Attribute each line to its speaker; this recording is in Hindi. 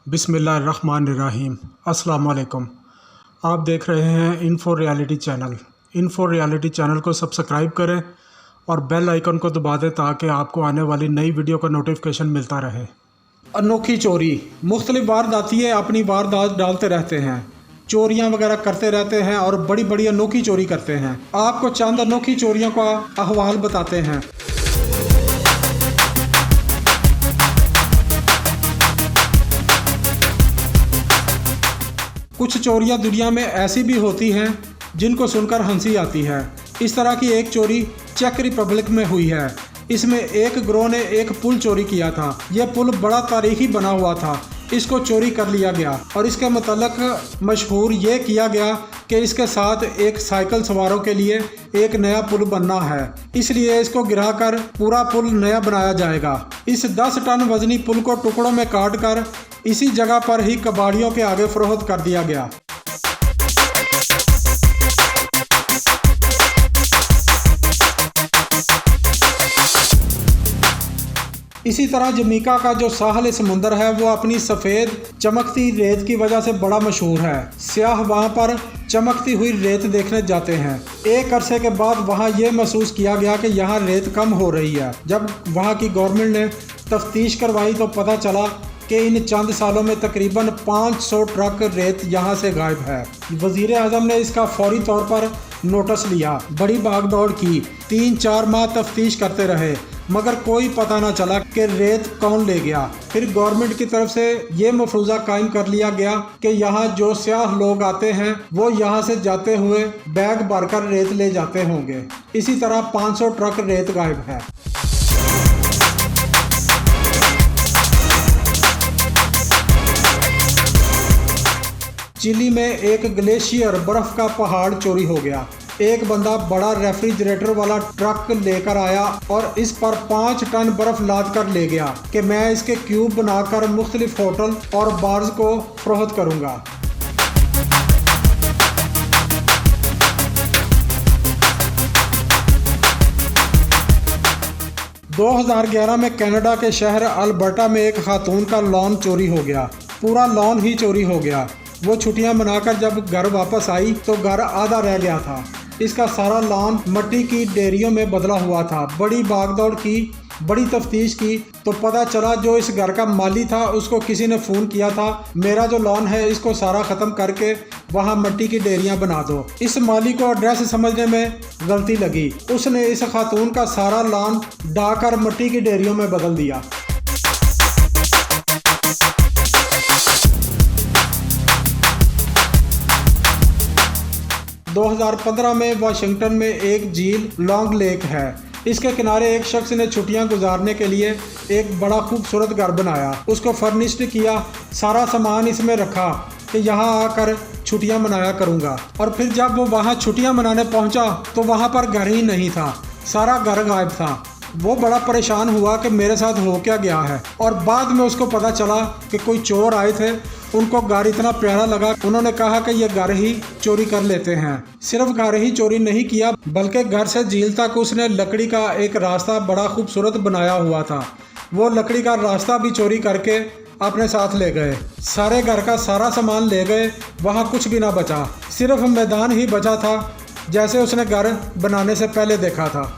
Speaker 1: बिस्मिल्लाहिर्रहमानिर्रहीम। अस्सलाम वालेकुम। आप देख रहे हैं info reality channel. Info reality channel को सब्सक्राइब करें और बेल आइकन को दबा दें ताकि आपको आने वाली नई वीडियो का नोटिफिकेशन मिलता रहे। अनोखी चोरी, मुख्तलिफ वारदातियाँ अपनी वारदात डालते रहते हैं, चोरियां वगैरह करते रहते हैं और बड़ी बड़ी अनोखी चोरी करते हैं। आपको चंद अनोखी चोरियों का अहवाल बताते हैं। कुछ चोरियां दुनिया में ऐसी भी होती हैं जिनको सुनकर हंसी आती है। इस तरह की एक चोरी चेक रिपब्लिक में हुई है। इसमें एक गिरोह ने एक पुल चोरी किया था। यह पुल बड़ा तारीखी बना हुआ था। इसको चोरी कर लिया गया और इसके मतलब मशहूर ये किया गया कि इसके साथ एक साइकिल सवारों के लिए एक नया पुल बनना है, इसलिए इसको गिराकर पूरा पुल नया बनाया जाएगा। इस 10 टन वजनी पुल को टुकड़ों में काट कर इसी जगह पर ही कबाड़ियों के आगे फरोख्त कर दिया गया। इसी तरह जमैका का जो साहल समुंदर है वो अपनी सफ़ेद चमकती रेत की वजह से बड़ा मशहूर है। सियाह वहाँ पर चमकती हुई रेत देखने जाते हैं। एक अरसे के बाद वहाँ ये महसूस किया गया कि यहाँ रेत कम हो रही है। जब वहाँ की गवर्नमेंट ने तफ्तीश करवाई तो पता चला कि इन चंद सालों में तकरीबन 500 ट्रक रेत यहाँ से गायब है। वज़ीर आज़म ने इसका फौरी तौर पर नोटिस लिया, बड़ी भागदौड़ की, 3-4 माह तफ्तीश करते रहे मगर कोई पता ना चला कि रेत कौन ले गया। फिर गवर्नमेंट की तरफ से ये मफरूज़ा कायम कर लिया गया कि यहाँ जो सियाह लोग आते हैं वो यहाँ से जाते हुए बैग भरकर रेत ले जाते होंगे। इसी तरह 500 ट्रक रेत गायब है। चिली में एक ग्लेशियर बर्फ का पहाड़ चोरी हो गया। एक बंदा बड़ा रेफ्रिजरेटर वाला ट्रक लेकर आया और इस पर 5 टन बर्फ लाद कर ले गया कि मैं इसके क्यूब बनाकर मुख्तलिफ होटल और बार्स को फरोख्त करूंगा। – 2011 में कनाडा के शहर अल्बर्टा में एक खातून का लॉन चोरी हो गया। पूरा लॉन ही चोरी हो गया। वो छुट्टियां मनाकर जब घर वापस आई तो घर आधा रह गया था। इसका सारा लॉन मिट्टी की डेरियों में बदला हुआ था। बड़ी भागदौड़ की, बड़ी तफ्तीश की तो पता चला जो इस घर का माली था उसको किसी ने फ़ोन किया था, मेरा जो लॉन है इसको सारा ख़त्म करके वहाँ मिट्टी की डेरियाँ बना दो। इस माली को एड्रेस समझने में गलती लगी। उसने इस खातून का सारा लॉन डाकर मिट्टी की डेरियों में बदल दिया। 2015 में वाशिंगटन में एक झील लॉन्ग लेक है। इसके किनारे एक शख्स ने छुट्टियां गुजारने के लिए एक बड़ा खूबसूरत घर बनाया, उसको फर्निश्ड किया, सारा सामान इसमें रखा कि यहाँ आकर छुट्टियां मनाया करूँगा। और फिर जब वो वहाँ छुट्टियां मनाने पहुँचा तो वहाँ पर घर ही नहीं था, सारा घर गायब था। वो बड़ा परेशान हुआ कि मेरे साथ हो क्या गया है। और बाद में उसको पता चला कि कोई चोर आए थे, उनको घर इतना प्यारा लगा, उन्होंने कहा कि ये घर ही चोरी कर लेते हैं। सिर्फ घर ही चोरी नहीं किया बल्कि घर से झील तक उसने लकड़ी का एक रास्ता बड़ा खूबसूरत बनाया हुआ था। वो लकड़ी का रास्ता भी चोरी करके अपने साथ ले गए। सारे घर का सारा सामान ले गए, वहाँ कुछ भी ना बचा, सिर्फ मैदान ही बचा था जैसे उसने घर बनाने से पहले देखा था।